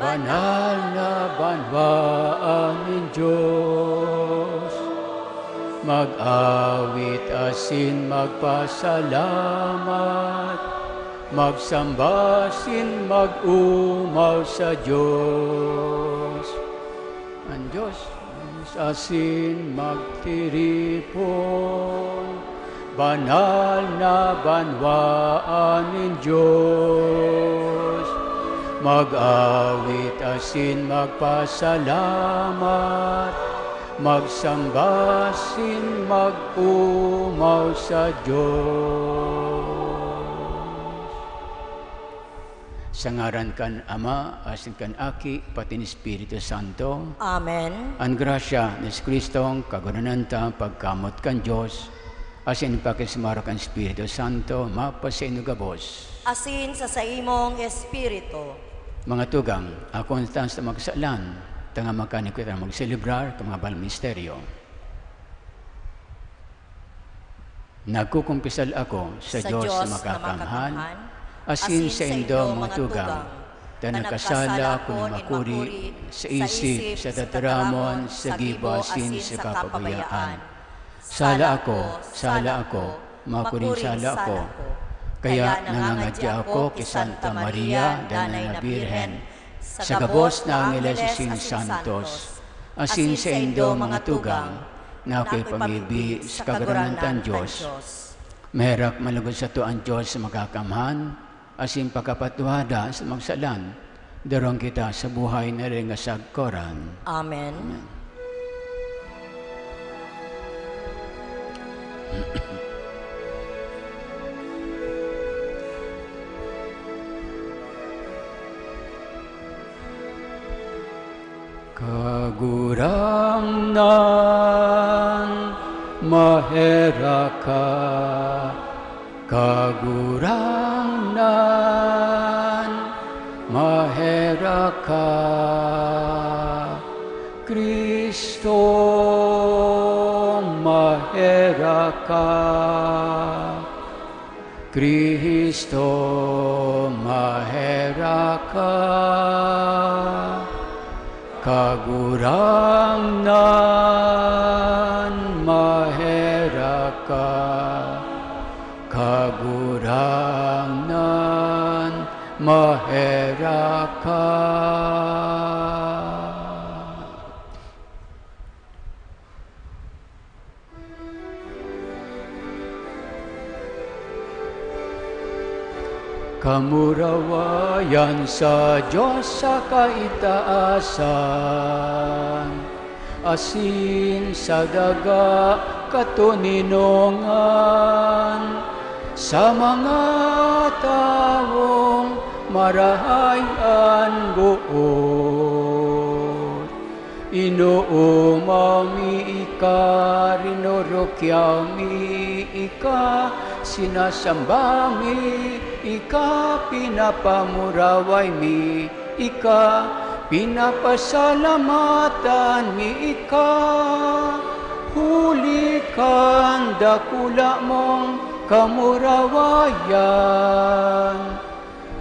Banal na banwaan ng Diyos, mag-awit asin magpasalamat, magsambasin mag-umaw sa Diyos. Ang Diyos asin magtiripon, banal na banwaan ng Diyos, mag-awit asin magpasalamat, magsambasin mag-umaw sa Diyos. Sa ngaran kan Ama, asin kan Aki, pati ni Espiritu Santo. Amen. Ang grasya ni Kristong kagunananta pagkamot kan Diyos, asin pakismara kan Espiritu Santo, mapasino gabos. Asin sa imong Espiritu. Mga tugang, ako ang tans na magsalan, tanga makanik ko na magselebrar ka mga balang misteryo. Nagkukumpisal ako sa Diyos na makakamhan, asin sa indo mga tugang, ta nagkasala ako na makuri sa isip, sa tataramon, sa gibo, asin sa kapabayaan. Sala ako, makuring sala ako. Kaya nangangadya ako kay Santa Maria, Danay na Birhen, sa gabos na Angeles Sin Santos, asin sa indo mga tugang, na ako'y pangibi sa kagarantan Diyos. Merak malugod sa to ang Diyos sa makakamhan, asin pagkapatuhada sa magsalan, darong kita sa buhay na rin nga sagkoran. Amen. Amen. Kagurangnan maheraka, kagurangnan maheraka, Kristo maheraka, Kristo maheraka, kagurangnan maheraka, kagurangnan maheraka. Kamurawayan sa Diyos sa kaitaasan, asin sa daga katuninongan, sa mga taong marahayan buot, inuumami ika rinurukyaw mi, ika sinasamba mi, ika pinapamuraway mi, ika pinapasalamatan mi, ika huli kan dakula mong kamurawayan.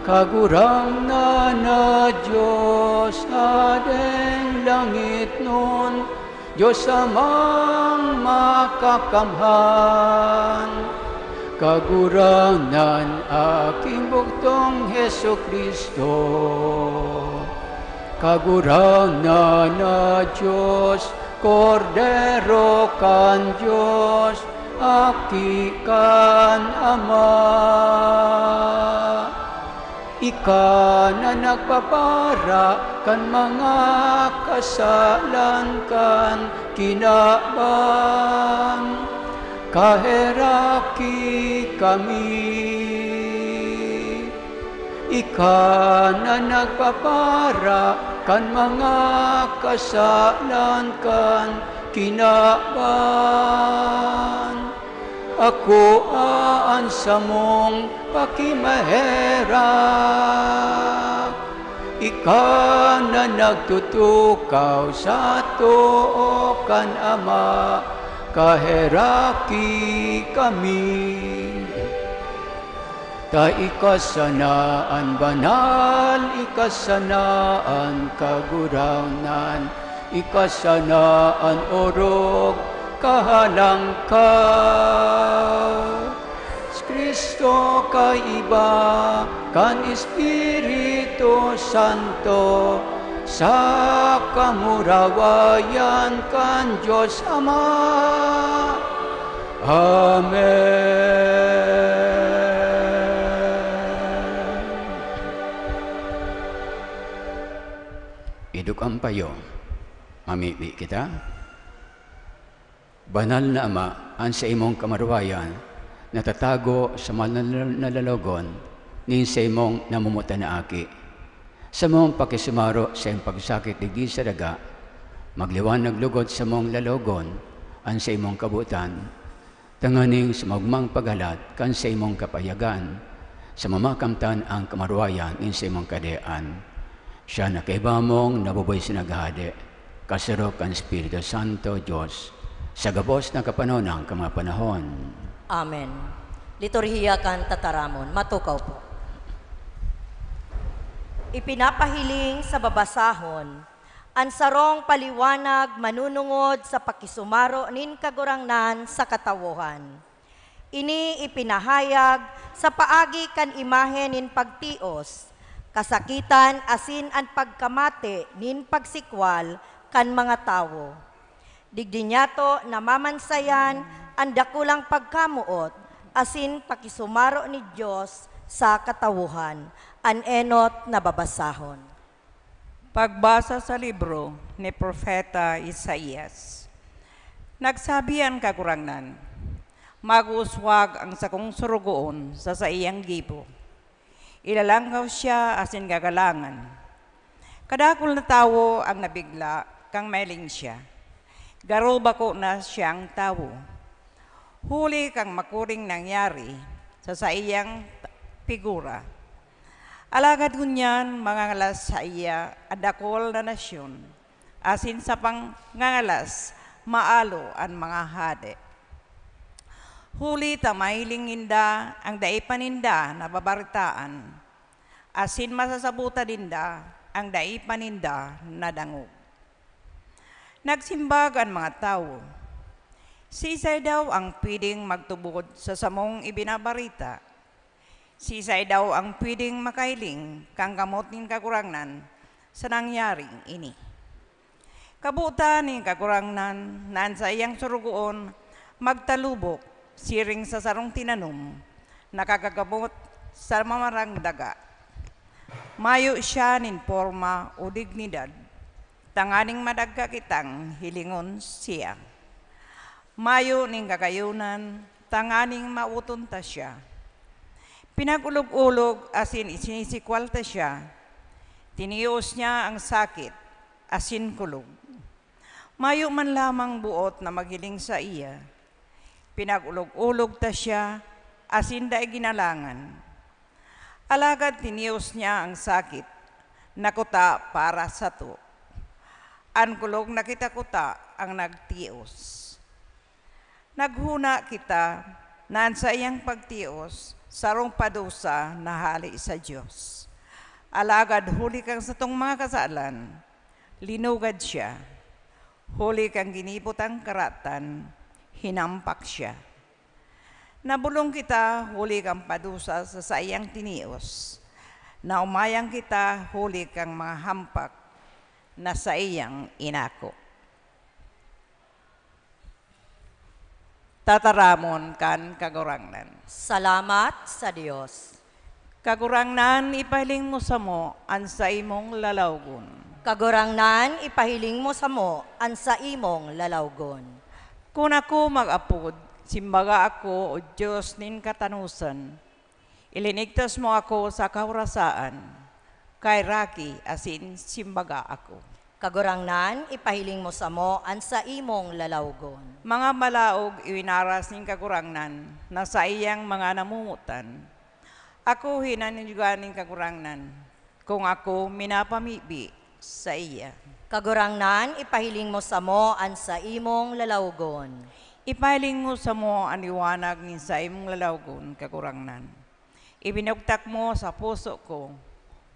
Kagurang na Diyos adeng langit nun, Diyos amang makakamhan. Kaguranan aking buktong Heso Kristo, kaguranan na Diyos, Kordero kan Diyos, aki kan Ama. Ika na nagpapara kan mga kasalan kan kinaban, kaheraki kami. Ika na nagpapara kan mga kasalan kan kinaban, ako aan sa mong pakimahera. Ika na nagtutukaw sa tuo kan Ama, kaheraki kami. Ta ikasanaan banal, ikasanaan kaguranan, ikasanaan orog, kahalang ka. Kristo kaiba kan Espiritu Santo, sa kamurawayan kan Diyos Ama. Amen. Idukang payo, mamipi kita. Banal na Ama, ang sa imong kamarawayan, natatago sa malalogon, nin sa imong namumuta na aki. Sa mong pakisumaro sa iyong pagsakit digdi sa daga, magliwanag lugod sa mong lalogon, ang sa imong kabutan, tanganing sa magmang paghalat, kan sa imong kapayagan, sa mamakamtan ang kamarawayan, nin sa imong kadean. Siya na kaiba mong nabuboy sa naghahade, kasarok ang Espiritu Santo, Diyos, sa gabos na kapanonang mga panahon. Amen. Liturhiya kan tataramon. Matukaw po. Ipinapahiling sa babasahon, ang sarong paliwanag manunungod sa pakisumaro nin kagurangnan sa katawuhan. Ini ipinahayag sa paagi kan imahe nin pagtios, kasakitan asin ang pagkamate nin pagsikwal kan mga tawo. Digdi niyato namamansayan ang dakulang pagkamuot, asin pakisumaro ni Diyos sa katawuhan, an enot na babasahon. Pagbasa sa libro ni Propeta Isaías. Nagsabi ang kagurangnan, maguswag ang sakong surugoon sa iyang gibo. Ilalanggaw siya asin gagalangan. Kadakul na tawo ang nabigla, kang mailing siya. Garo bako na siyang tawo. Huli kang makuring nangyari sa iyang figura. Alagad kunyan mangangalas sa iya adakol na nasyon, asin sa pangangalas maalo ang mga hade. Huli tamailing inda ang daipaninda na babaritaan, asin masasabuta dinda ang daipaninda na dangog. Nagsimbag ang mga tao, sisay daw ang pwedeng magtubod sa samong ibinabarita. Sisay daw ang pwedeng makailing kang gamot ng kagurangnan sa nangyaring ini. Kabuta ng kagurangnan naan sa iyang surugoon magtalubok siring sa sarong tinanom, nakagagamot sa mamarang daga. Mayo siya nin forma o dignidad, tanganing madagka kitang hilingon siya. Mayo ning kakayunan, tanganing mautunta siya. Pinagulog-ulog asin isinisikwalta siya. Tiniyos niya ang sakit, asin kulog. Mayo man lamang buot na magiling sa iya. Pinagulog-ulog ta siya, asin da ginalangan. Alagad tiniyos niya ang sakit, nakuta para sa to. Ankulog na kita kuta ang nagtios. Naghuna kita, naan sa iyang pagtios, sarong padusa na hali sa Diyos. Alagad huli kang sa tong mga kasalan, linugad siya. Huli kang ginipot ang karatan, hinampak siya. Nabulong kita, huli kang padusa sa sayang tinios. Na umayang kita, huli kang mga hampak na sa iyang inako. Tataramon kan kagurangnan. Salamat sa Dios. Kagurangnan, ipahiling mo sa mo ang sa imong lalawgon. Kagurangnan, ipahiling mo sa mo ang sa imong lalawgon. Kung ako mag-apod, simbaga ako o Diyos nin katanusan, ilinigtas mo ako sa kaurasaan, kay Raki asin simbaga ako. Kagurangnan, ipahiling mo sa mo ang sa imong lalawgon. Mga malaog iwinaras nin kagurangnan na sa iyang mga namumutan. Ako hinaninigan nin kagurangnan, kung ako minapamibi sa iya. Kagurangnan, ipahiling mo sa mo ang sa imong lalawgon. Ipahiling mo sa mo ang iwanag nin sa imong lalawgon, kagurangnan. Ibinugtak mo sa puso ko,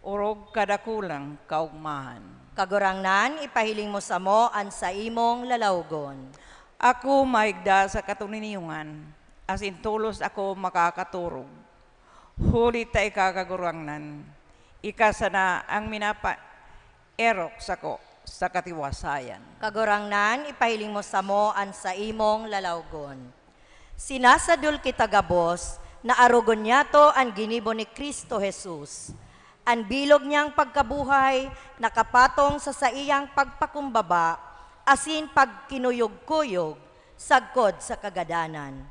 urog kadakulang kaugmahan. Kagurangnan, ipahiling mo sa mo ang sa imong lalawgon. Ako maigda sa katuniniyungan, as in tulos ako makakaturog. Huli ta ikakagurangnan, ikasana ang erok sako sa katiwasayan. Kagurangnan, ipahiling mo sa mo ang sa imong lalawgon. Sinasadul kita gabos, na arugon niya to ang ginibo ni Kristo Jesus. Ang bilog niyang pagkabuhay, nakapatong sa iyang pagpakumbaba, asin pagkinuyog-kuyog, sagkod sa kagadanan.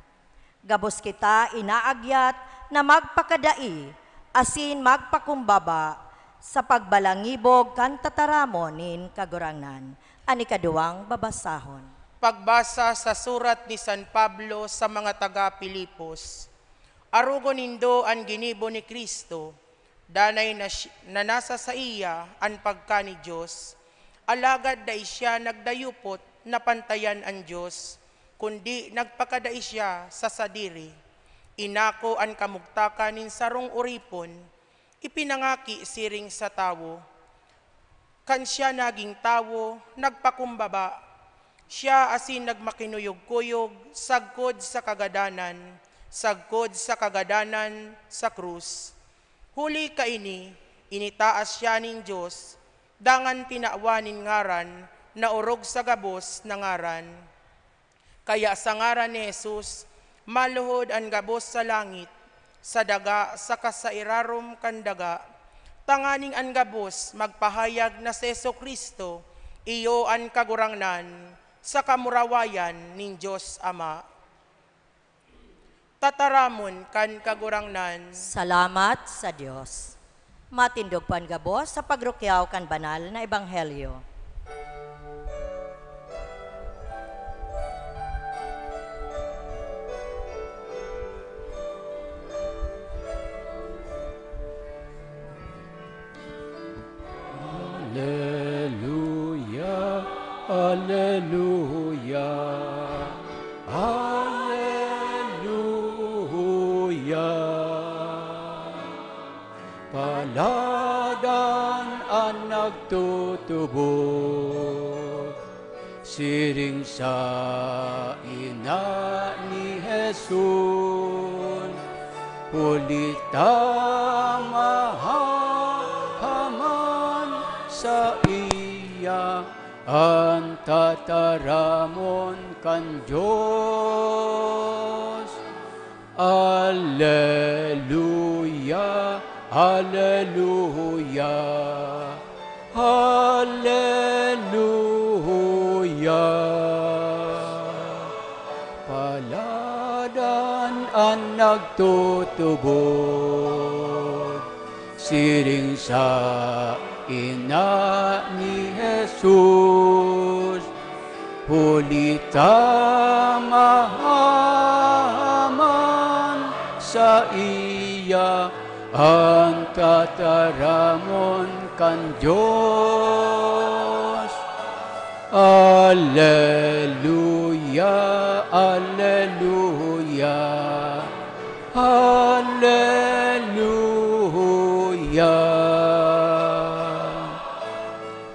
Gabos kita inaagyat na magpakadai, asin magpakumbaba, sa pagbalangibog kan tataramon nin kagurangnan. Ani kaduwang babasahon. Pagbasa sa surat ni San Pablo sa mga taga-Pilipos. Arugon nindo ang ginibo ni Kristo, danay na nasa sa iya ang pagka ni Diyos, alagad day siya nagdayupot na pantayan ang Diyos, kundi nagpakadai siya sa sadiri. Inako ang kamugtakan nin sarong uripon, ipinangaki siring sa tawo. Kan siya naging tawo, nagpakumbaba. Siya asin nagmakinuyog-kuyog, sagkod sa kagadanan sa krus. Huli kaini, initaas siya ning Diyos, dangan tinawanin ngaran, na urog sa gabos na ngaran. Kaya sa ngaran ni Jesus, maluhod ang gabos sa langit, sa daga sa kasairarom kandaga, tanganing an gabos magpahayag na si Jesucristo, iyo an kagurangnan sa kamurawayan ning Diyos Ama. Tataramon kan kagurangnan. Salamat sa Diyos. Matindog pan gabos sa pagrukyaw kan banal na ebanghelyo. Alleluia, alleluia, alleluia. Paladan ang nagtutubos, siring sa ina ni Jesus, pulita mahahaman sa iya, ang tataramon kan Diyos. Alleluia, alleluia, alleluia. Paladan ang nagtutubod, siring sa ina ni Jesus, hulita mahaman sa iya ang tataramon kan Diyos. Alleluia, alleluia, alleluia,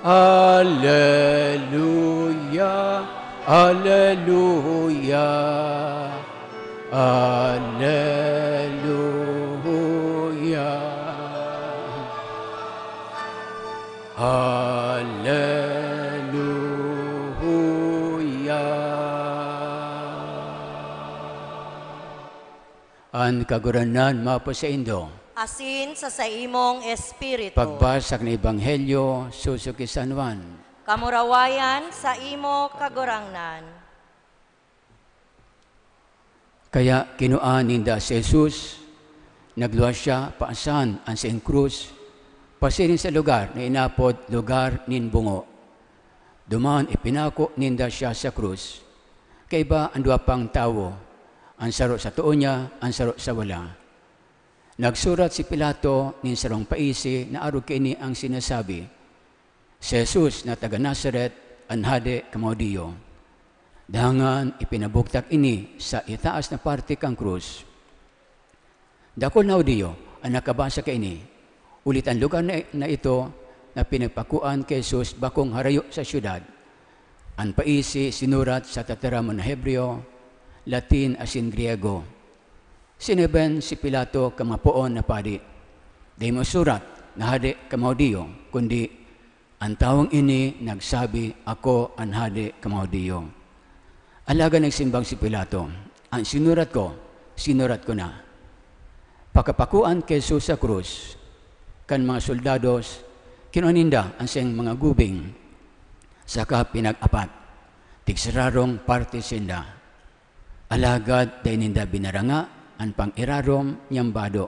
alleluia, alleluia, alleluia, alleluia. An kaguranan mapo sa Indo, asin sa imong espiritu. pagbasag ng Ebanghelyo susuki San Juan. Kamurawayan sa imo kagurangnan. Kaya kinuan ninda si Jesus, nagluwas siya paasan ang Saint Cruz, pasirin sa lugar na inapod lugar nin bungo. Duman ipinako ninda siya sa krus. Kaiba ang dua pang tawo, ang saro sa tuo niya, ang saro sa wala. Nagsurat si Pilato nin sarong paisi na aro kini ang sinasabi, si Jesus na taga Nazaret, anhade kamaudiyo. Dangan ipinabuktak ini sa itaas na parte kang krus. Dakol na audiyo ang nakabasa ka ini. Ulit ang lugar na ito na pinagpakuan kay Jesus bakong harayo sa syudad. Ang paisi sinurat sa tataramon na Hebreo, Latin asin Griego. Sineben si Pilato kamapuon na padi. Di mo surat na hade kamaudiyo, kundi ang tawang ini nagsabi, ako ang hade kamaudiyo. Alaga nagsimbang si Pilato, ang sinurat ko na. Pagkapakuan kay Jesus sa krus, kan mga soldados, kinuninda ang siyang mga gubing, saka pinag-apat, tigsararong parte sinda. Alagad day ninda binaranga, ang pang-irarom niyang bado.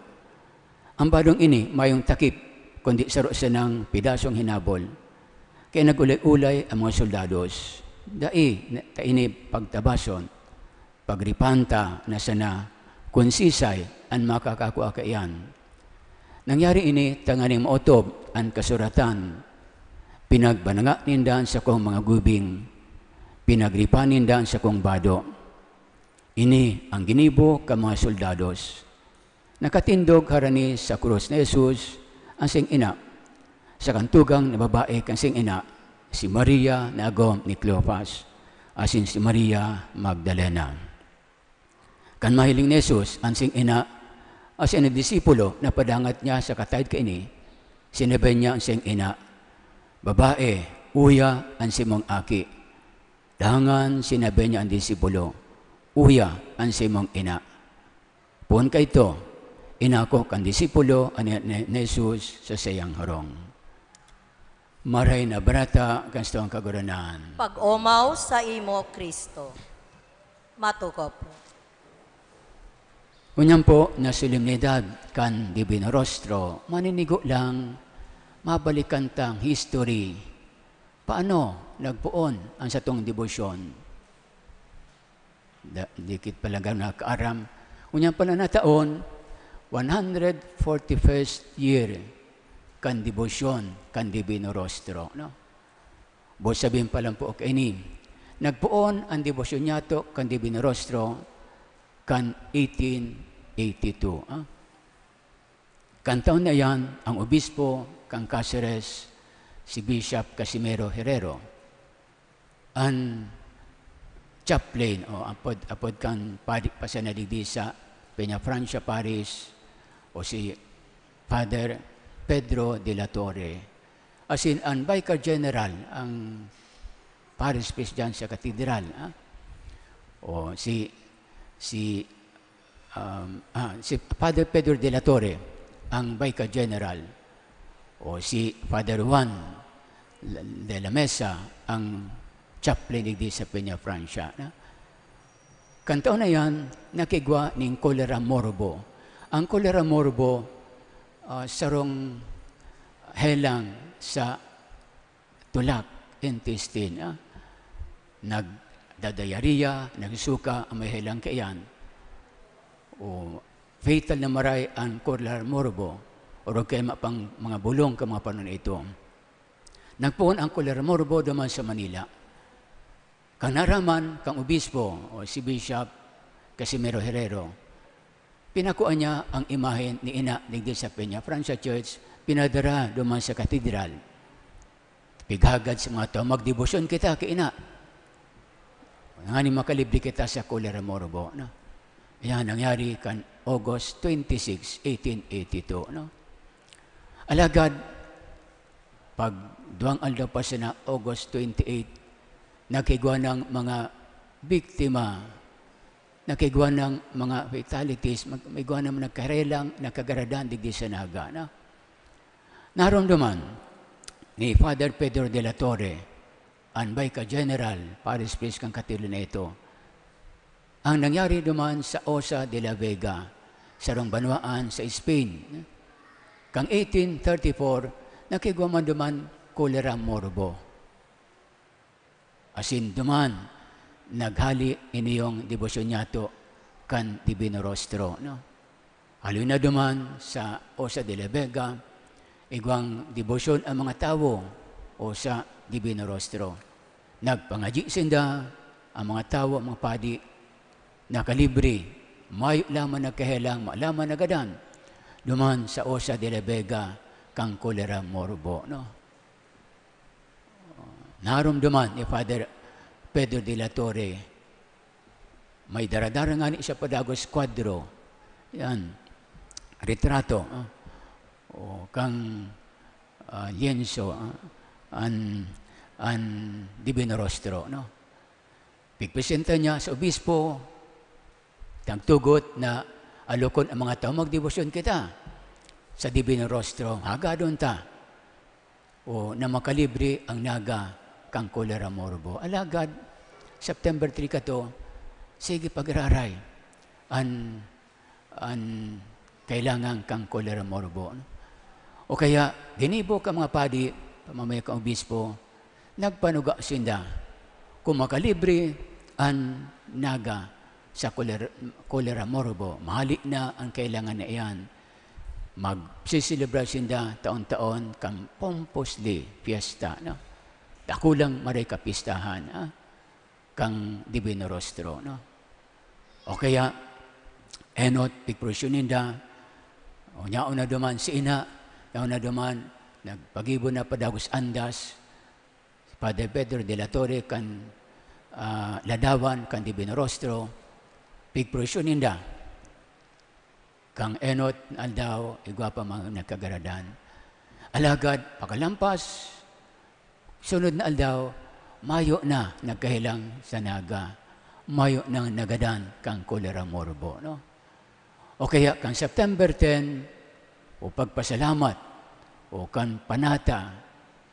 Ang badong ini mayong takip, kundi saro siya ng pidasong hinabol. Kaya nagulay-ulay ang mga soldados. Dai, taini pagtabason, pagripanta na sana, kunsisay ang makakakuha kaiyan. Nangyari ini tanganing maotob ang kasuratan, pinagbananga nindan sa kong mga gubing, pinagripan nindan sa kong bado. Ini ang ginibo ka mga soldados. Nakatindog harani sa krus na Jesus ang sing ina, sa kantugang na babae kang sing ina, si Maria na agom ni Cleopas, asin si Maria Magdalena. Kan mahiling ni Jesus, ang sing ina, asin ang disipulo na padangat niya sa katayid kaini, sinabi niya ang sing ina, babae, uya ang simong aki. Dangan sinabi niya ang disipulo, uya ang simong ina. Pun ka ito, inako kan disipulo ni Jesus sa sayang harong. Maray na barata kansto ang kaguranan. Pag-umaw sa imo, Kristo. Matukop. Unyan po na solemnidad kan Divino Rostro, maninigo lang, mabalikan tang history. Paano nagpuon ang satong debosyon? Dikit pala na kaaram. Unyan pala na taon, 141st year kan debosyon, kan Divino Rostro. No? Bo sabihin pa lang po, okay ni, nagpuon ang debosyon niya to kan Divino Rostro kan 1882. Kan taon na yan, ang obispo kang Cáceres, si Bishop Casimiro Herrero, ang chaplain, o apod kan pasanadigdi sa Peñafrancia Parish, o si Father Pedro de la Torre. As in, ang Vicar General, ang Parish Priest dyan sa Katedral. O si Father Pedro de la Torre, ang Vicar General. O si Father Juan de la Mesa, ang chaplain di sa Peñafrancia. Kantaon na yan, nakigwa ng cholera morbo. Ang cholera morbo, sarong helang sa tulak, intestine. nagdadayariya, nagsuka, ang may helang kayan, o fatal na maray ang Colar Morbo, o kay pang mga bulong ka mga panon ito. Nagpuon ang Colar Morbo duman sa Manila. Kang naraman, kang obispo, o si Bishop Casimiro Herrero, pinakuan niya ang imahen ni Ina digdi sa Peña Francia Church, pinadara duman sa katedral. Pighagad sa mga tao, magdebosyon kita kay Ina. Nga ni makalibre kita sa Colar Morbo. No? Yan, nangyari kan August 26, 1882. No? Alagad, pag duwang aldaw pa siya na August 28, nakigwa ng mga biktima, nakigwa ng mga fatalities, nakigwa ng nagkarelang, nakagaradan digdi sa Naga. No? Naramdaman ni Father Pedro de la Torre, anbay ka General, Paris Priest kang katilo na ito, ang nangyari duman sa Osa de la Vega, sa Rongbanuaan sa Spain. Kang 1834, nakigwa man duman Colar Morbo. Asin duman, naghali iniyong debosyon niyato kan Divino Rostro. No? Haloy na duman sa Osa de la Vega, igwang debosyon ang mga tao o sa Divino Rostro. Nagpangaji sinda ang mga tao, ang mga padi, nakalibre, mayo lamang nagkahelang, malaman nagadan, duman sa Osa de la Vega, kang Colar Morbo. No? Narumduman ni Father Pedro de la Torre, may daradara nga ni siya padagos kwadro, yan, retrato, o kang lienzo, an Divino Rostro. No? Pigpresenta niya sa obispo, tagtugot na alukon ang mga tao, magdebosyon kita sa Divino Rostro, hagadon ta, o na makalibre ang Naga kang Colar Morbo. Alagad, September 3 kato, sige pagraray, an kailangan kang Colar Morbo. O kaya, ginibo ka mga padi, pamamaya kang obispo, nagpanuga sinda, kung makalibre ang Naga sa Colar Morbo, mahali na ang kailangan na iyan, magsisilibra sinda taon-taon kang pomposli fiesta. No? Dakulang maray kapistahan, kang Divino Rostro. No? O kaya, enot, pigprosyoninda, o nyaon na duman si Ina, nyaon na duman, nagpagibo na padagos andas, Padre Pedro de la Torre, kan Ladawan, kan Divino Rostro, pigprosyoninda, kang enot aldaw, igwa pa mga nagkagaradan. Alagad, pagkalampas, sunod na aldaw, mayo na nagkahilang sa Naga, mayo nang nagadan kang Colar Morbo. No? O kaya, kang September 10, o pagpasalamat, o kan panata,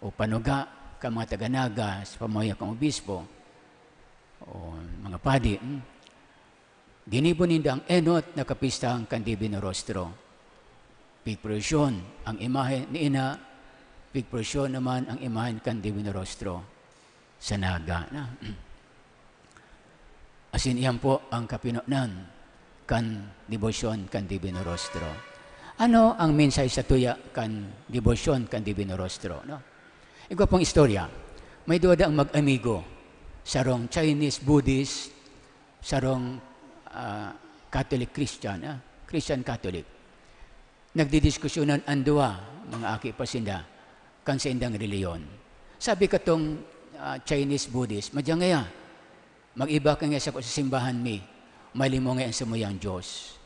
o panuga, kang mga taga-Naga sa pamaya kang obispo, o mga padi, ginibunin ang enot na kapistang kan Divino Rostro. Pigprosyon ang imahe ni Ina, pigprosyon naman ang imahe kan Divino Rostro sa Naga. Na? Asin iyan po ang kapinunan kan debosyon kan Divino Rostro. Ano ang mensahe sa tuya kan debosyon kan Divino Rostro? No? Igwa pong istorya. May duwada ang mag-amigo, sarong Chinese Buddhist, sarong Catholic Christian, Christian Catholic. Nagdidiskusyonan ang dua, mga aki pasinda, kan sa indang reliyon. Sabi katong Chinese Buddhist, madyangaya, mag-iba ka nga sa simbahan mi, malimo nga sa muyang Diyos.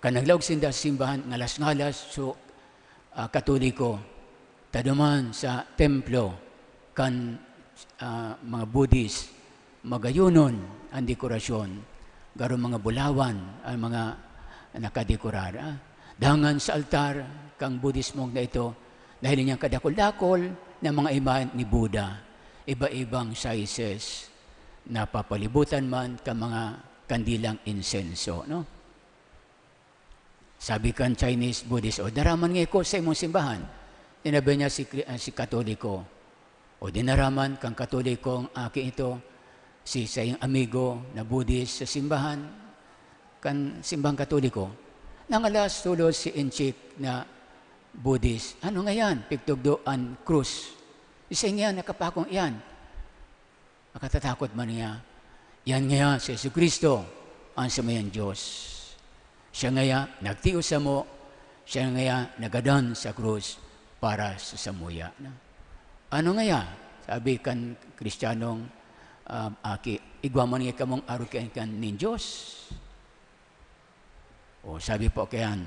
Kanaglaog sinda sa simbahan, ngalas-ngalas, so Katoliko, taduman sa templo, kan mga Buddhist, magayunon ang dekorasyon, garo mga bulawan ang mga nakadekorar. Dangan sa altar, kang Buddhismong na ito, dahil niyang kadakol-dakol na mga imahen ni Buddha, iba-ibang sizes, na papalibutan man ka mga kandilang insenso. No? Sabi kan Chinese Buddhist, o daraman nga ko sa imong simbahan. Tinabi niya si Katoliko, o dinaraman kang Katoliko ang aki ito, si sa iyong amigo na Buddhist sa simbahan, kan simbang Katoliko, nangalas tulos si Inchik na Buddhist. Ano nga yan? Pigtugdoan krus. Isa nga nakapakong yan. Makatatakot man niya. Yan nga si Yesu Kristo ang samayan Diyos. Siya nga nagtios sa mo, siya nga nagadan sa krus para sa samuya. Ano nga sabi kan Kristiyanong igwa man nga kamong arukin kan nin Diyos. O sabi po kayan,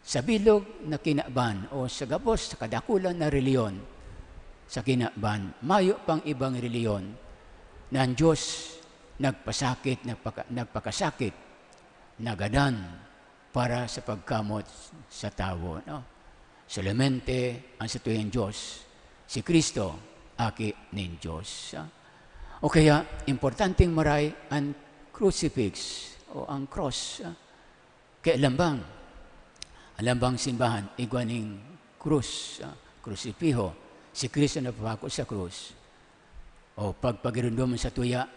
sa bilog na kinaban o sa gabos sa kadakulan na reliyon sa kinaban, mayo pang ibang reliyon na ang Diyos nagpasakit, nagpakasakit, nagadan para sa pagkamot sa tao. No? Solamente ang satuyang Diyos, si Kristo, aki nin Diyos. O kaya, importanteng maray ang crucifix o ang cross. Kaya alambang simbahan, igwaning krus, krusipiho, si Kristo na papako sa krus. O pagpagirundom sa tuya,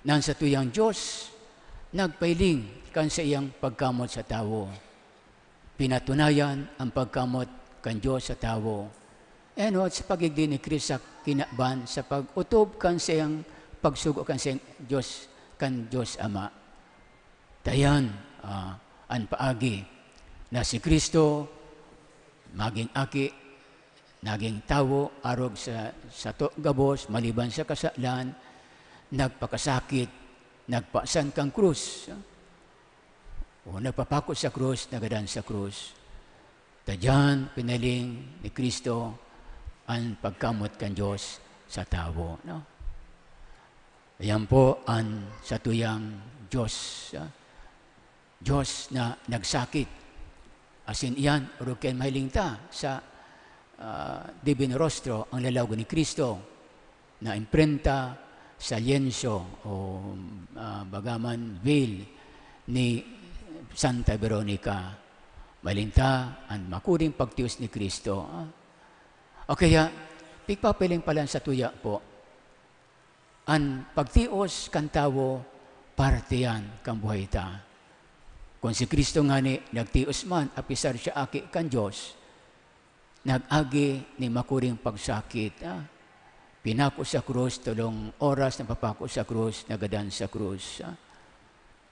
nang sa tuyang Diyos, nagpailing kan sa iyang pagkamot sa tao. Pinatunayan ang pagkamot kan Diyos sa tao. Sa pagigdi ni Kristo sa kinaban, sa pag-utob kan sa iyang pagsugo kan sa Diyos, kan Diyos Ama. Dayan, ang paagi na si Kristo maging aki, naging tao, arog sa gabos, maliban sa kasalan, nagpakasakit, nagpasan kang krus. O nagpapakot sa krus, nagadan sa krus. Tadyan, pinaling ni Kristo ang pagkamot kan Diyos sa tao. No? Ayan po ang satuyang Diyos. Diyos na nagsakit. Asin iyan, urukin mahiling ta sa Divino Rostro, ang lalago ni Kristo, na imprenta sa lienso o bagaman veil ni Santa Veronica. Malinta ang makuring pagtios ni Kristo. O kaya, pigpapiling pala sa tuya po, ang pagtios kan tawo, parte yan kang buhay ta. Kung si Kristo nga ni nagtios man, apisar siya aki kan Diyos, nag-agi ni makuring pagsakit. Pinako sa krus, tulong oras na papako sa krus, nagadan sa krus.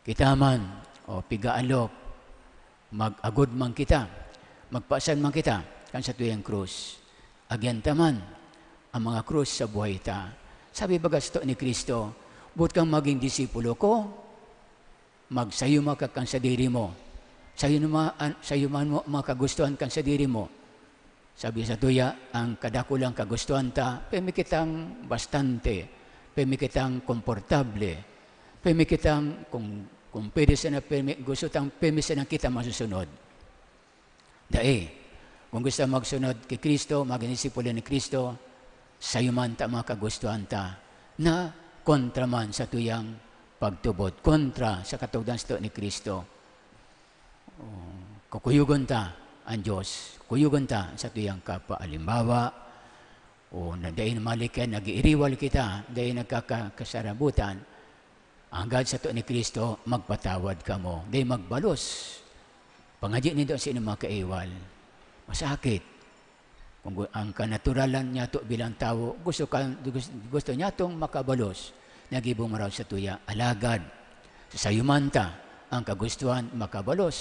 Kita man, o pigaalok, mag-agod man kita, magpaasan man kita, kan sa tuyang krus. Agyanta man ang mga krus sa buhay ta. Sabi bagas to ni Kristo, buot kang maging disipulo ko, magsayo ka kan sa diri mo. Sayo man mo makagustuhan kan sa diri mo. Sabi sa tuya, ang kadakulang kagustuhan ta, pemikitang bastante, pemikitang komportable, pemikitang kung pwede sa na gusto tang pemisa na kita masusunod. Kung gusto magsunod kay Kristo, maginisipulo ni Kristo, sayo man ta makagustuhan ta, na kontra man sa tuyang pagtubod, kontra sa katugdan ni Kristo. Kukuyugon ta ang Diyos, kuyugon ta sa tuyang kapwa. Alimbawa, dahin malikan, nag-iiriwal kita, dahin nagkakasarabutan, hanggang sa ni Kristo, magpatawad ka mo, dahin magbalos. Pangadya nito sino makaiwal, masakit. Kung ang kanaturalan niya to bilang tao, gusto niya itong makabalos, nagibong maraw sa tuya, alagad, sa sayumanta, ang kagustuhan makabalos.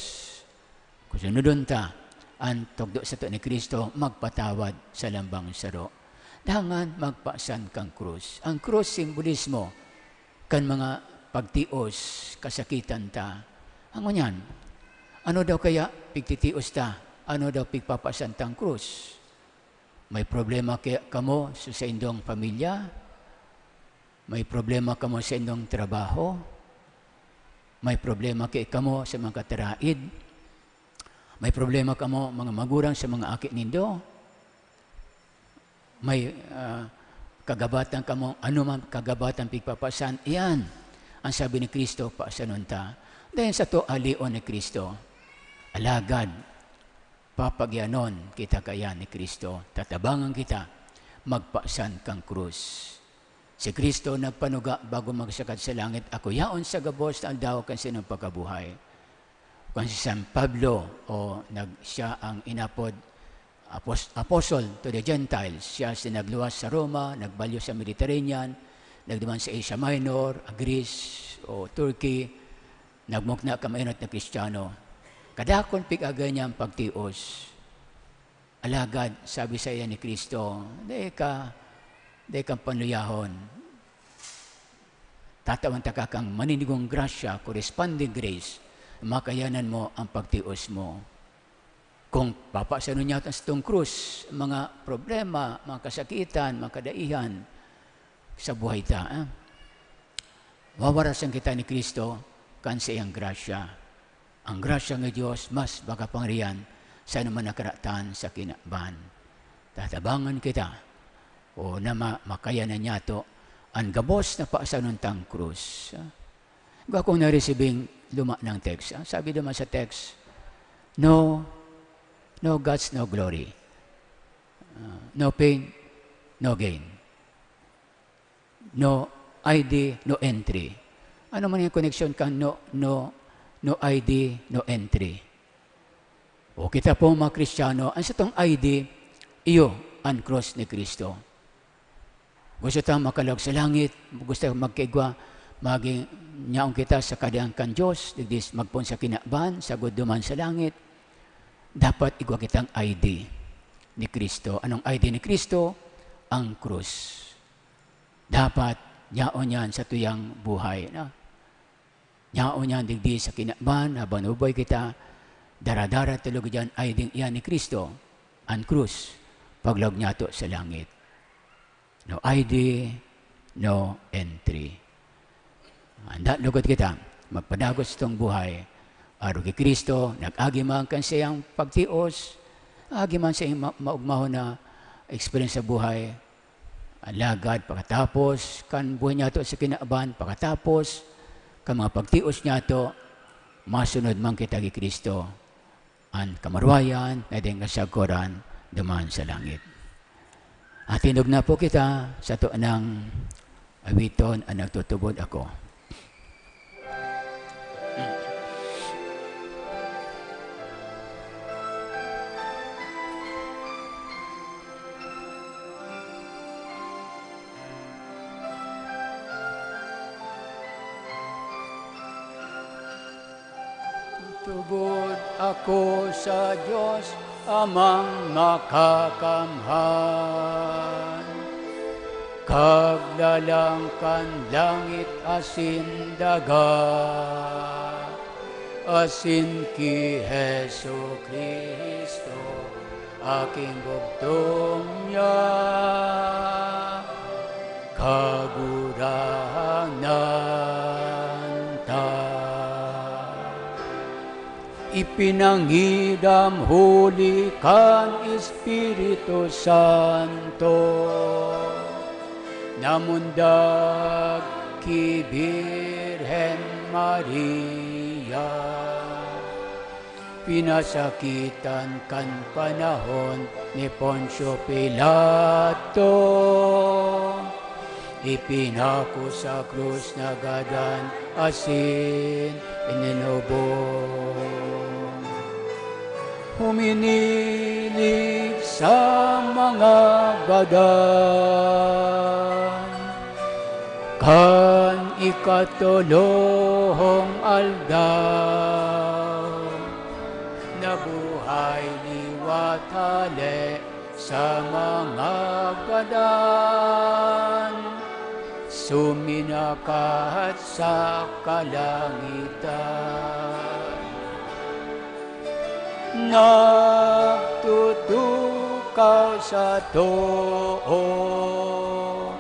Kung sunodon ta, ang tugdo sa ni Kristo, magpatawad sa lambang saro. Dangan magpaasan kang krus. Ang krus, simbolismo, kan mga pagtios, kasakitan ta. Ang yan, ano daw kaya pigtitios ta? Ano daw pigpapaasan tang krus? May problema kaya kamo sa indong pamilya? May problema kamo sa indong trabaho? May problema kaya kamo sa mga kataraid? May problema kamo mga magurang sa mga akit nindo? May kagabatan kamo, ano man kagabatan pigpapasan? Iyan ang sabi ni Kristo, paasanon ta. Dahil sa to, alion ni Kristo, alagad, papagyanon kita kaya ni Kristo, tatabangan kita, magpaasan kang krus. Si Kristo nagpanuga bago magsakad sa langit, ako yaon sa gabos na aldaw kan sinong pagkabuhay. Kung si San Pablo, siya ang inapod apostle to the Gentiles, siya sinagluwas sa Roma, nagbalyo sa Mediterranean, nagduman sa Asia Minor, Greece o Turkey, nagmukna kamainot na Kristiyano. Kadakon pig-agay niya ang pagtios. Alagad, sabi sa iya ni Kristo, di kang panluyahon. Tatawan ta kang maninigong grasya, corresponding grace, makayanan mo ang pagtios mo. Kung papasano niya sa itong krus, mga problema, mga kasakitan, mga kadaihan sa buhay ta, wawarasan kita ni Kristo kan sa iyang grasya. Ang grasya ng Diyos mas makapangyarihan sa naman nakaratan sa kinakban. Tatabangan kita o na makayanan niya to ang gabos na paasanuntang krus. Kung akong naresibing luma ng text, sabi naman sa text, no God's, no glory. No pain, no gain. No ID, no entry. Ano man yung connection ka? No ID, no entry. O kita po mga Kristiyano, ang sa itong ID, iyo ang cross ni Kristo. Gusto tayong makalog sa langit, gusto tayong magkaigwa, maging nyaong kita sa kadangkan Diyos, digdis magpon sa kinakban, sa guduman sa langit, dapat igwa kitang ID ni Kristo. Anong ID ni Kristo? Ang krus. Dapat nyaon yan sa tuyang buhay. Nyaon yan digdi sa kinakban, habang ubay kita, daradara tulog dyan ID yan ni Kristo. Ang krus, paglog niya to sa langit. No ID, no entry. Handa lugod kita, magpadagos itong buhay. Aro kay Kristo, nag-agiman kan siyang pagtios, agiman sa iyang maugmahon na experience sa buhay. Alagad, pagkatapos, kan buhay niya to sa kinaaban, pagkatapos, kan mga pagtios niya to, masunod man kita kay Kristo. Ang kamarwayan, na din kasaguran, duman sa langit. At tinog na po kita sa to ng awiton ang nagtutubod ako. Tubod ako sa Diyos, amang makakamhan. Kaglalangkan langit asin daga, asin ki Hesu Kristo, aking bugtong niya. Kagurahanan ta. Ipinangidam huli kan Espiritu Santo, namundag ki Birhen Maria. Pinasakitan kan panahon ni Poncio Pilato, ipinako sa krus na gadan asin ininubo. Huminilig sa mga gadan, kan ikatulohong aldaw, nabuhay liwatale sa mga gadan, suminakat sa kalangitan. Nagtutukaw sa too,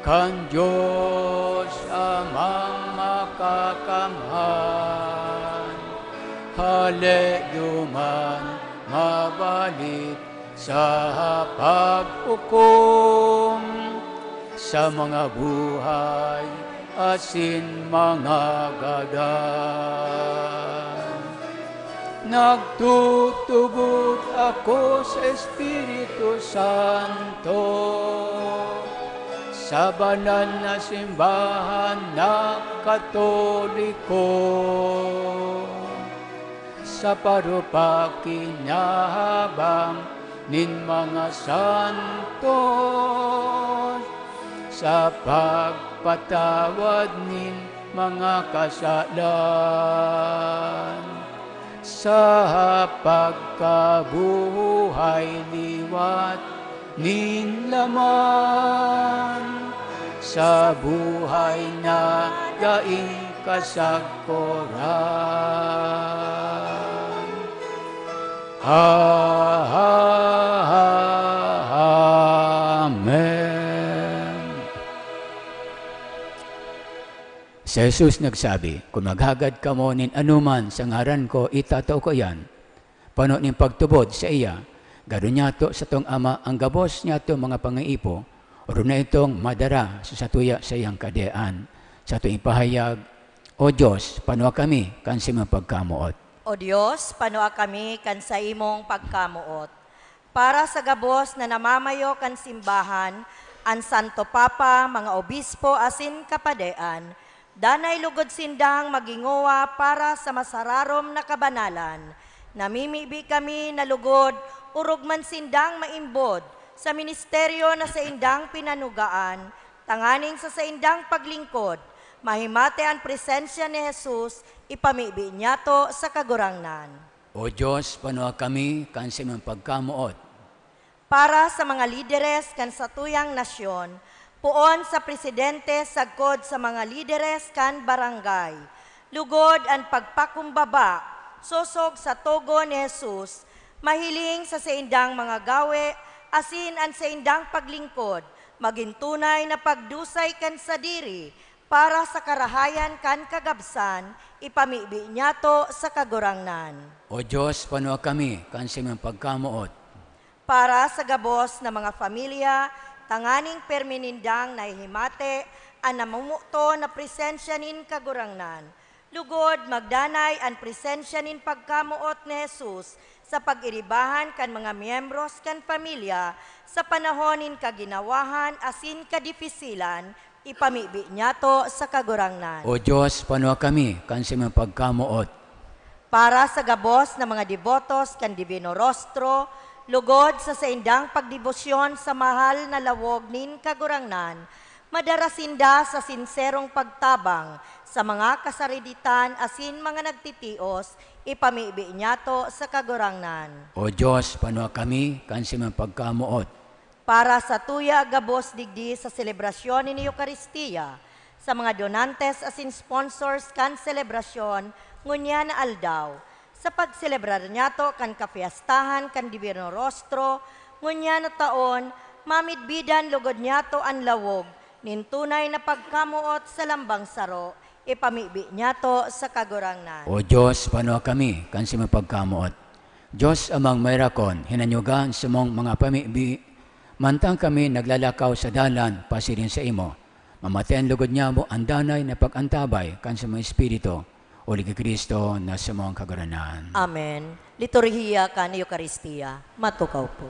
kan Diyos amang makakamhan. Haleluman mabalik sa pag-ukom sa mga buhay asin mga gadan. Nagtutubod ako sa Espiritu Santo, sa banal na simbahan na Katoliko, sa parupakinabang nin mga santos, sa pagpatawad nin mga kasalan, sa pagkabuhay liwat nin laman, sa buhay na daing kasagpuran. Amen. Si Jesus nagsabi, kung maghagad ka mo nin anuman sa ngaran ko, itatao ko yan. Pano nin pagtubod sa iya, garo niya to sa tong ama, ang gabos niya to mga pangaipo, o na itong madara sa satuya sa iyang kadean. Sa tuwing pahayag, O Diyos, panua kami kan sa imong pagkamuot. O Diyos, panua kami kan sa imong pagkamuot. Para sa gabos na namamayo kan simbahan, ang Santo Papa, mga obispo asin kapadean, danay lugod sindang magingowa para sa masararom na kabanalan. Namimibi kami na lugod, urog man sindang maimbod, sa ministeryo na sa indang pinanugaan, tanganing sa indang paglingkod, mahimate ang presensya ni Jesus, ipamibi niya to sa kagurangnan. O Diyos, panua kami kan sa imong pagkamuot. Para sa mga lideres kan sa tuyang nasyon, puon sa presidente sagkod sa mga lideres kan barangay, lugod ang pagpakumbaba, sosog sa togo ni Jesus, mahiling sa indang mga gawe, asin ang sa indang paglingkod, maging tunay na pagdusay kan sa diri, para sa karahayan kan kagabsan, ipamibi niya to sa kagurangnan. O Diyos, panua kami kan sa imong pagkamuot. Para sa gabos na mga familia, tanganing perminindang nahihimate, ang namumuto na presensya nin kagurangnan. Lugod, magdanay ang presensya nin pagkamuot ni Jesus, sa pag-iribahan kan mga miyembros kan pamilya, sa panahonin kaginawahan asin kadifisilan, ipamibi niya to sa kagurangnan. O Diyos, panua kami kan sa imong pagkamuot. Para sa gabos na mga devotos kan Divino Rostro, lugod sa indang pagdibosyon sa mahal na lawog nin kagurangnan, madarasinda sa sinserong pagtabang sa mga kasariditan asin mga nagtitios, ipamibi niya to sa kagurangnan. O Diyos, panua kami kan sa imong pagkamuot. Para sa tuya gabos digdi sa selebrasyon ni Eucharistia, sa mga donantes asin sponsors kan selebrasyon, ngunya na aldaw, sa pagselebrar niya to kan kapiyastahan kan Divino Rostro, ngunya na taon, mamidbidan lugod niya to ang lawog, nintunay na pagkamuot sa lambang saro, ipamibi niya to sa kagurangnan. O Diyos, panua kami kan sa imong pagkamuot. Diyos amang mayrakon, hinanyugan sa mong mga pamibi, mantang kami naglalakaw sa dalan, pasirin sa imo. Mamatayan lugod niya mo ang danay na pag-antabay kan sa mga Espiritu, o Ligi Kristo na sa mong kaguranan. Amen. Liturhiya kan Eucharistia. Matukaw po.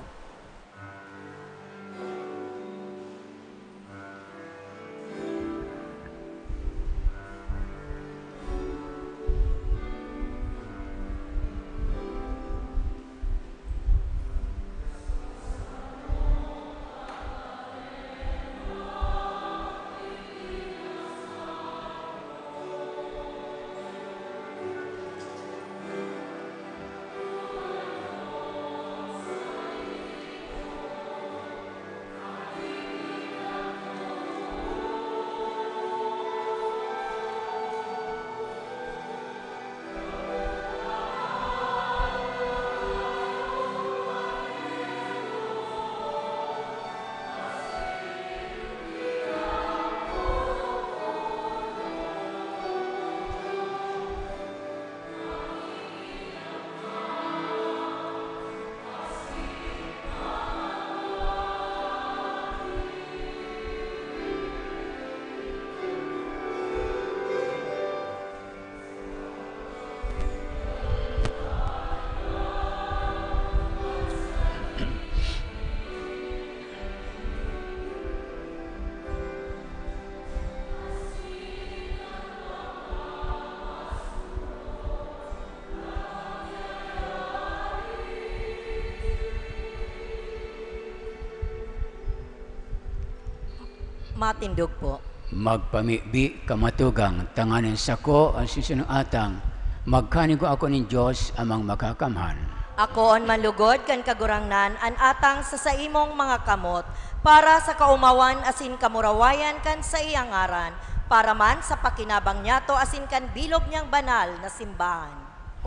Matindog po. Magpamibi kamatugang tanganin sako ang sisunong atang magkanigo ako ni Diyos amang makakamhan. Ako on manlugod kan kagurangnan an atang sa imong mga kamot para sa kaumawan asin kamurawayan kan sa iyang ngaran para man sa pakinabang niyato asin kan bilog niyang banal na simbahan.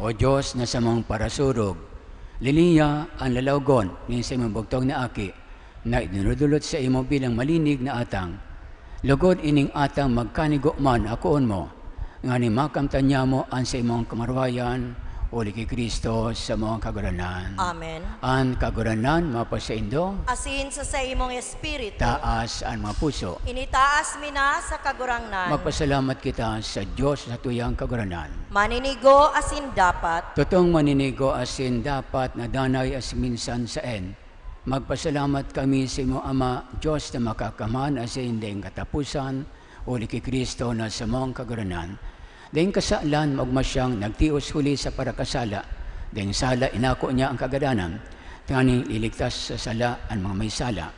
O Diyos na sa mong parasurog, liliya ang lalawgon ng sa imong bugtong na aki na idinudulot sa imo bilang malinig na atang. Lugod ining atang magkanigo man akoon mo, nga ni makamtan niya mo ang sa imong kamarwayan, uli kay Kristo sa mga kaguranan. Amen. Ang kaguranan mapasaindo, Asin sa imong espiritu, taas ang mga puso. initaas mina sa kagurangnan. Magpasalamat kita sa Diyos sa tuyang kaguranan. Maninigo asin dapat, Totong maninigo asin dapat na danay as minsan sa en. Magpasalamat kami sa imo Ama, Diyos na makakaman asin ding katapusan, uli kay Kristo na sa mong kaguranan. Dahil kasalan, magmasyang nagtios huli sa parakasala. Dahil sala, inako niya ang kagadanan. Tanganing liligtas sa sala ang mga may sala.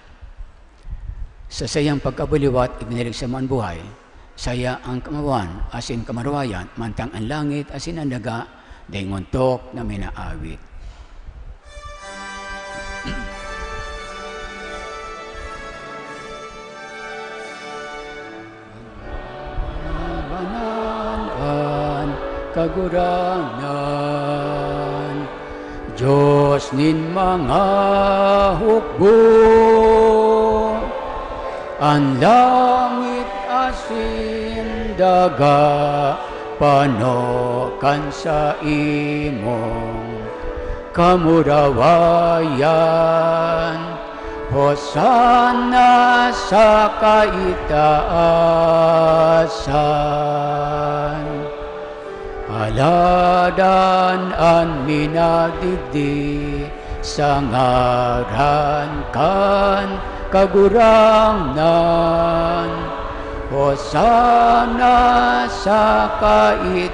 Sa sayang pagkabuliwat, ibinilig sa mga buhay. Saya ang kamawan, asin kamarwayan, mantang ang langit, asin ang daga, dahil nguntok na minaawit. Kagurangan, Diyos nin mga hukbo, ang langit asin daga, panokan sa imong kamurawayan. Hosana sa kaitaasan. Aladan an minadigdi sa ngaran kan kagurangan. Hosana sa kaitaasan.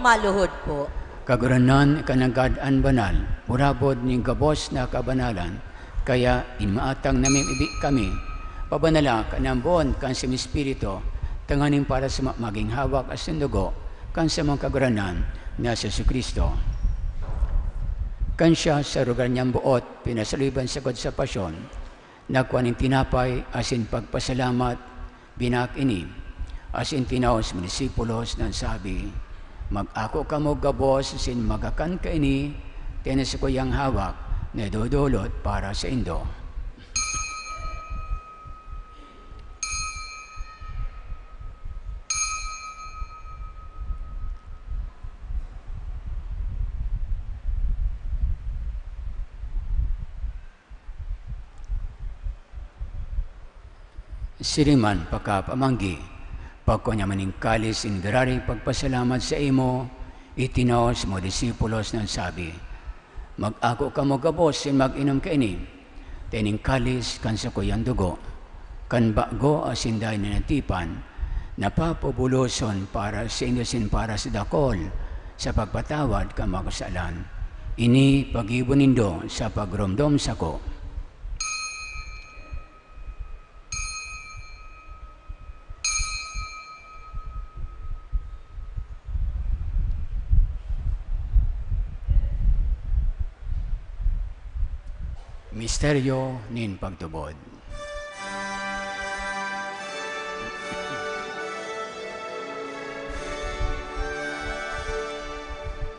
maluhod po. Kaguranan kanagad-an banal, murabod ning gabos na kabanalan, kaya inmaatang namin ibig kami, pabanala kanambon kan sa Espiritu, tanganin para sa maging hawak as sindugo, kan sa mga kaguranan na sa Kristo. Kan siya sa lugar niyang buot, pinasaliban sa God sa pasyon, nagkuhan ng tinapay, asin pagpasalamat, binakini, asin tinaos munisipulos ng sabi, mag-ako ka mo gabos, sin magakan ka ini, tenes ko yang hawak, na dudulot para sa indo. Siriman pagkapamanggi, pagkunya maning kalis indirari pagpasalamat sa imo, itinaos mo disipulos ng sabi, mag-ako ka mo gabos sin mag-inom ka ini, tening kalis kan sa kuyang dugo, kan bago asinday na natipan, napapubuloson para sa indosin para sa dakol, sa pagpatawad ka magasalan. Ini pag-ibunindo sa pagromdom sa ko. Misteryo nin pagtubod.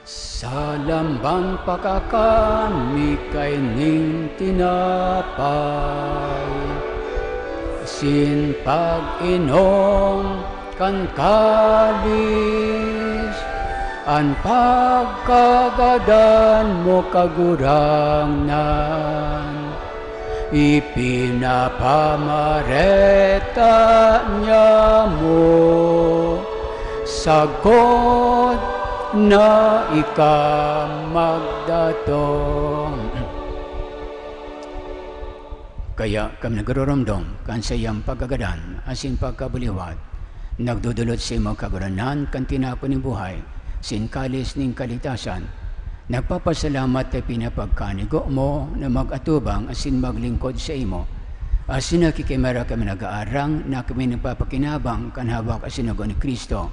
Sa lambang pakakan, mikay ning tinapay, sin pag-inom kan kalis, an pagkagadan mo kagurangnan, ipinapamareta niya mo, sagot na ikamagdatong. Kaya kami nagruramdam kan sayang pagkagadan, asin pagkabuliwat, nagdudulot sa imo kaguranan kan tinapon ng buhay, sin kalis ning kaligtasan, Nagpapasalamat ay pinapagkanigo mo na mag-atubang asin maglingkod sa imo. Asin nakikimera kami nag-aarang na kami nagpapakinabang kan hawak asin ni Kristo.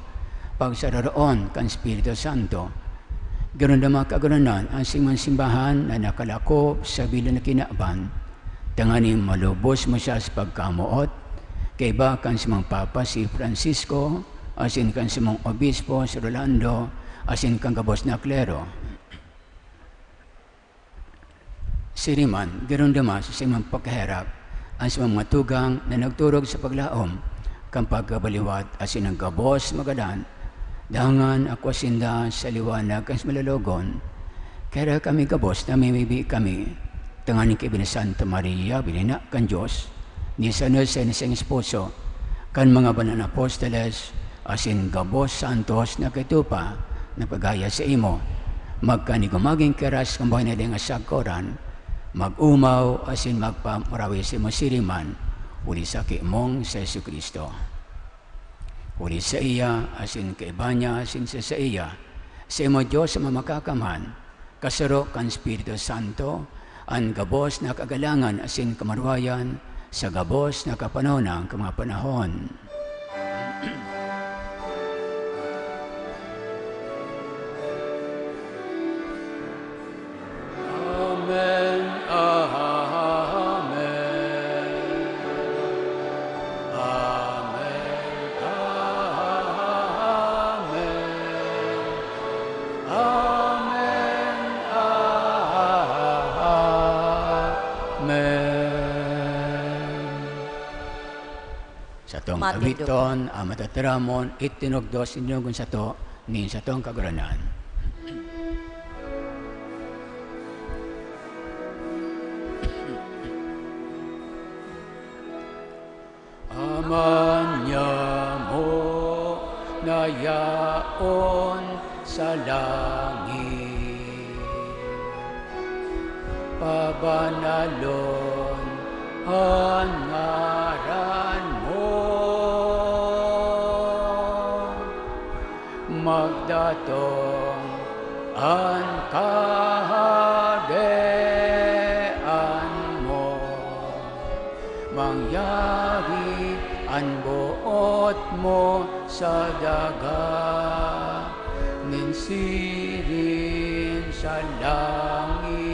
Pagsararoon kan Espiritu Santo. Ganoon naman kaganonan ang simang simbahan na nakalakop sa bilang na kinaaban. Tanganin malubos mo siya sa pagkamuot. Kay ba kan simang Papa si Francisco, asin kan simang Obispo si Rolando, asin kan kabos na klero. Siriman, ganoon naman sa simang pagkaharap ang simang mga tugang na nagturog sa paglaom kang pagkabaliwat asin ang kabos magadan. Dangan ako asinda sa liwanag ang malalogon. Kaya kami kabos na mimibi kami. Tanganin kay Santa Maria, binina kan Diyos, ni San Jose ni Sang Esposo, kan mga banal na apostoles, asin kabos santos na kitupa, na pagaya sa imo. Magkanigumaging keras kang buhay na din asagkoran, mag-umaw asin magpamarawi sa imo siriman, uli sa kiimong sa Yesu Kristo. Uli sa iya, asin kaibanya, asin sa iya, sa imo Diyos sa mamakakamhan, kasaro kan Espiritu Santo, ang gabos na kagalangan asin kamarwayan, sa gabos na kapanahon ng mga panahon. Amen. Satong awiton, matataramon, itinugdos, inugun sa to, nin sa tong kaguranan. Aman niya mo na yaon sa langit, pabanalon ang ngaran mo, magdatong ang kaharian mo, mangyari ang buot mo sa daga, ninsirin sa langit.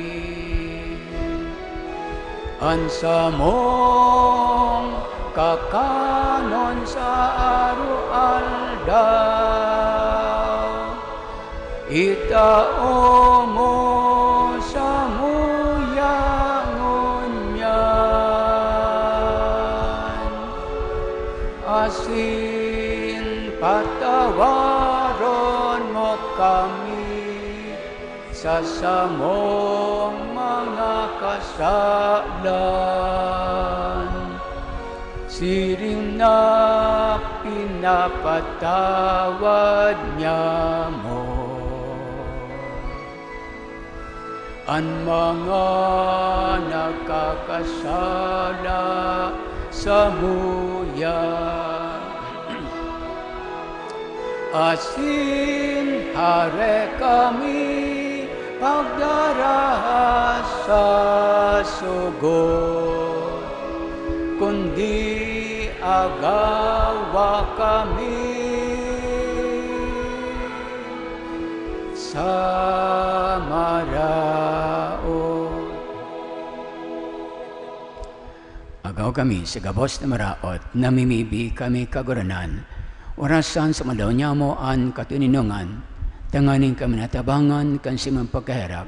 Ansa mong kakanon sa araw-aldaw, itao mo sa muyangon, asin patawaron mo kami sa samong mga kasalan, siring na pinapatawad niya mo ang mga nakakasala sa muya, asin hare kami pagdarahas sa sugod, kundi agawa kami sa maraot. Agaw kami sa gabos na maraot, namimibi kami kaguranan, orasan sa malaw niya mo ang katuninungan, tanganin kami natabangan kan simang pagkaharap,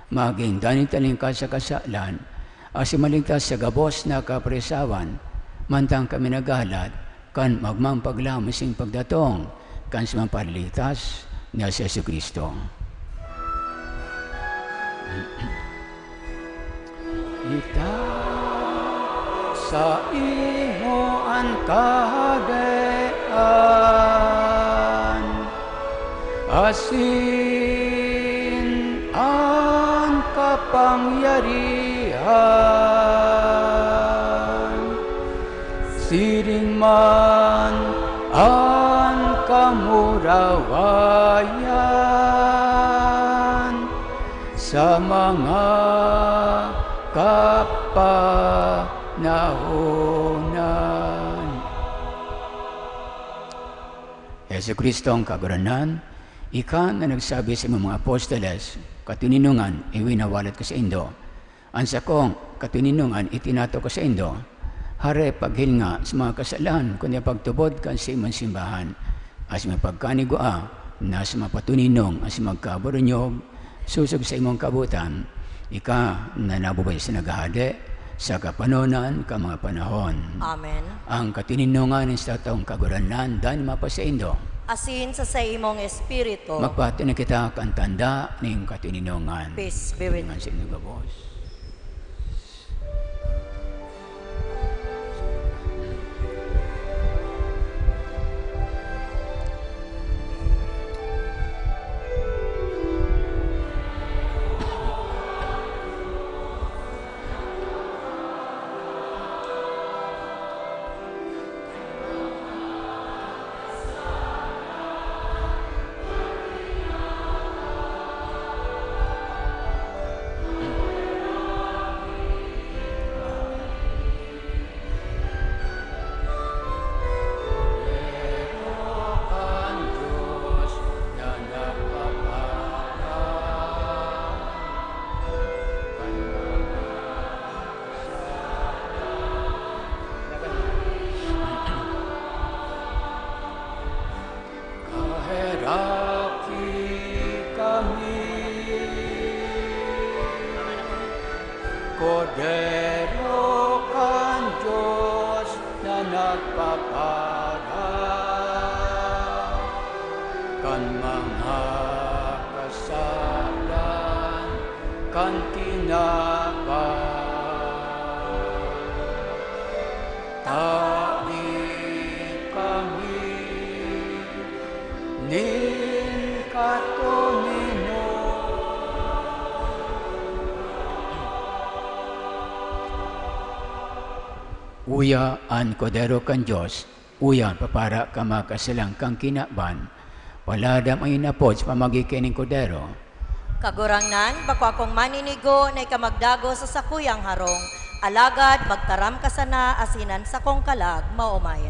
maging danitaling ka sa kasalan, asimaligtas sa gabos na kapresawan, mantang kami nagalat, kan magmang paglamasing pagdatong, kan simang palitas na si Yesu Kristo. Ita sa imo ang kaharian, asin ang kapangyarihan, siring man ang kamurawayan, sa mga kapanahunan. Yesu Kristo ang kaguranan, ika na nagsabi sa mga apostoles, katininungan, iwinawalat ko sa indo. Ansa kong katininungan, itinato ko sa indo. Hare, paghilnga sa mga kasalan, kundi pagtubod ka sa imong simbahan. As mapagkanigua, nas mapatuninong, as magkaburunyog, susog sa imong kabutan, ika na nabubay sa naghahade, sa kapanonan ka mga panahon. Amen. Ang katininungan ng sa taong kaguranan, dahil mapasaindo. Asin sa imong espiritu. Magpati na kita kang tanda ng katininungan. Peace be with Dengan you. sa inyong gabos. Kordero kan Diyos na nagpapara kan mga kasalan kan tabi kami nin katunino. Uya an kodero kan Diyos, uya papara ka makasalang kang kinaban, paladam ay napod sa pamagikining kodero. Kagurangnan, bako akong maninigo na ikamagdago sa sakuyang harong, alagad magtaram ka sana asinan sa kong kalag, maumaya.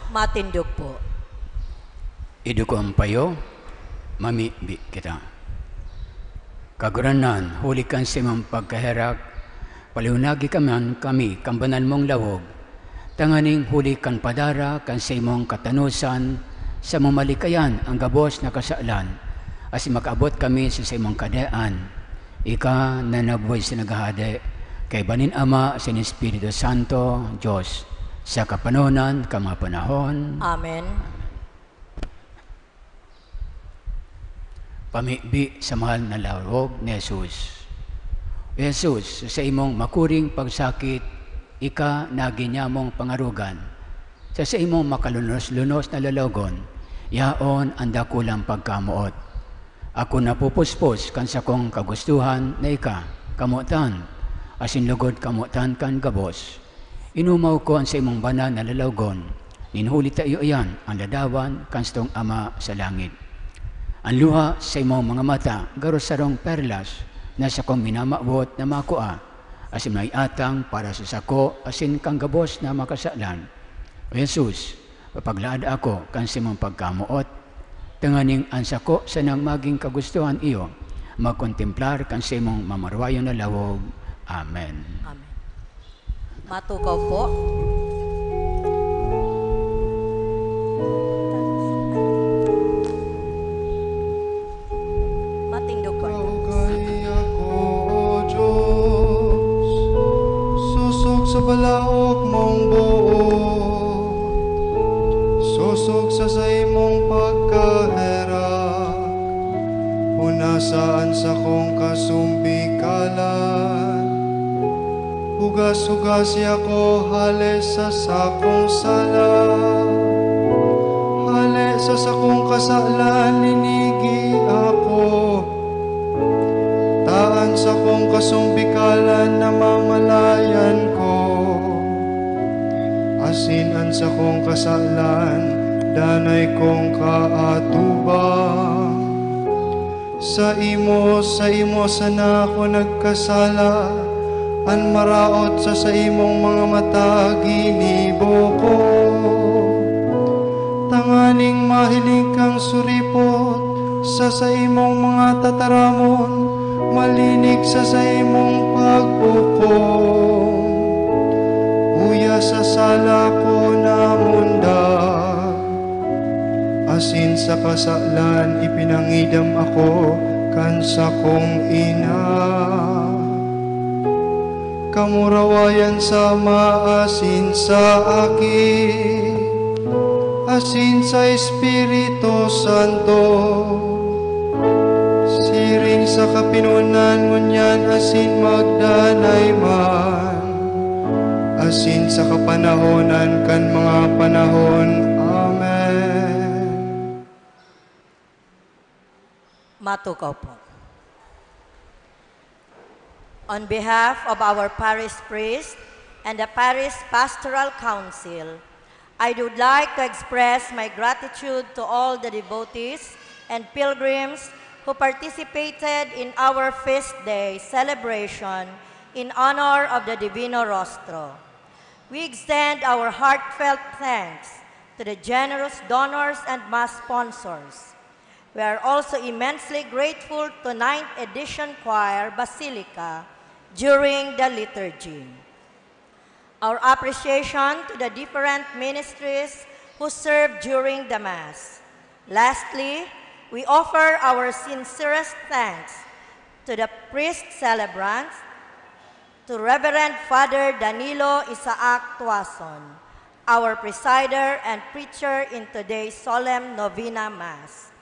Matindog po. Iduko ang payo, mamibi kita. Kaguranan, huli kan sa imong pagkaherak, paliunagi kami, kambanan mong lawog, tanganing huli kan padara, kan sa imong katanusan, sa mamalikayan ang gabos na kasaalan, as makaabot kami sa imong kadaan, ika na nabuhay sa naghahade, kay banin Ama sa Espiritu Santo, Diyos, sa kapanonan, kamapanahon. Amen. Pamibi sa mahal na lawog ni Jesus. Jesus, sa imong makuring pagsakit, ika na ginyamong pangarugan. Sa imong makalunos-lunos na lalogon, yaon ang dakulang pagkamuot. Ako napupuspos kan sa kong kagustuhan na ika, kamutan, asin lugod kamutan kan gabos. Inumaw ko ang sa imong banal na lalogon, ninhuli tayo iyan ang ladawan kan sa tong Ama sa langit. Ang luha sa imong mga mata, garo sarong perlas, na sa kong minamabot na makua, asin may atang para sa sako, asin kang gabos na makasalan. O Jesus, papaglaad ako kan sa imong pagkamuot, tanganing ang sako sa nang maging kagustuhan iyo, magkontemplar kan sa imong mamarwayo na lawog. Amen. Amen. Matukaw po. Matindog po. Kay ako, O Diyos, susog sa balaog mong buot, susog sa imong pagkaherak, unasaan sa kong kasumbikalan, hugas-hugas ako hale sa sakong sala, hale sa sakong kasalan ninigi ako, taan sa kong kasumbikalan na mamalayan ko, asinan sa kong kasalan danay kong kaatubang, sa imo sana ako nagkasala, an maraot sa imong mga mata ginibo ko, tanganing mahiling kang suripot sa imong mga tataramon, malinig sa imong pagbukom, uya sa sala ko na munda, asin sa kasalan ipinangidam ako kan sa kong ina. Kamurawayan sa maasin sa akin, asin sa Espiritu Santo, siring sa kapinunan ngunyan asin magdanay man, asin sa kapanahonan kan mga panahon. Amen. Matukaw po. On behalf of our parish priest and the parish pastoral council, I would like to express my gratitude to all the devotees and pilgrims who participated in our feast day celebration in honor of the Divino Rostro. We extend our heartfelt thanks to the generous donors and mass sponsors. We are also immensely grateful to 9th Edition Choir Basilica during the liturgy. Our appreciation to the different ministries who served during the Mass. Lastly, we offer our sincerest thanks to the priest celebrants, to Reverend Father Danilo Isaac Tuason, our presider and preacher in today's solemn Novena Mass.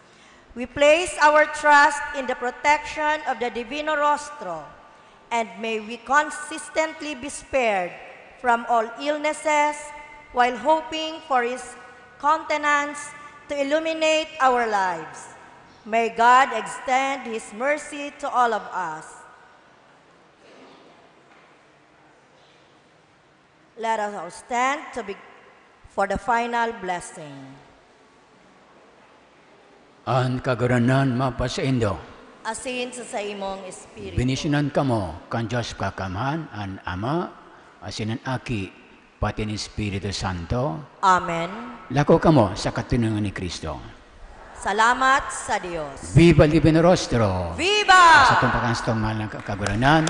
We place our trust in the protection of the Divino Rostro, and may we consistently be spared from all illnesses while hoping for His countenance to illuminate our lives. May God extend His mercy to all of us. Let us all stand for the final blessing. Ang kaguranan mapasaindo. Asin sa imong espiritu. Binisyonan kamo kan Diyos kakamahan, ang Ama, asin ang Aki, pati ni Espiritu Santo. Amen. Lako kamo sa katunungan ni Kristo. Salamat sa Diyos. Viva el Divino Rostro! Viva! Sa itong pagkastong mahal ng kaguranan,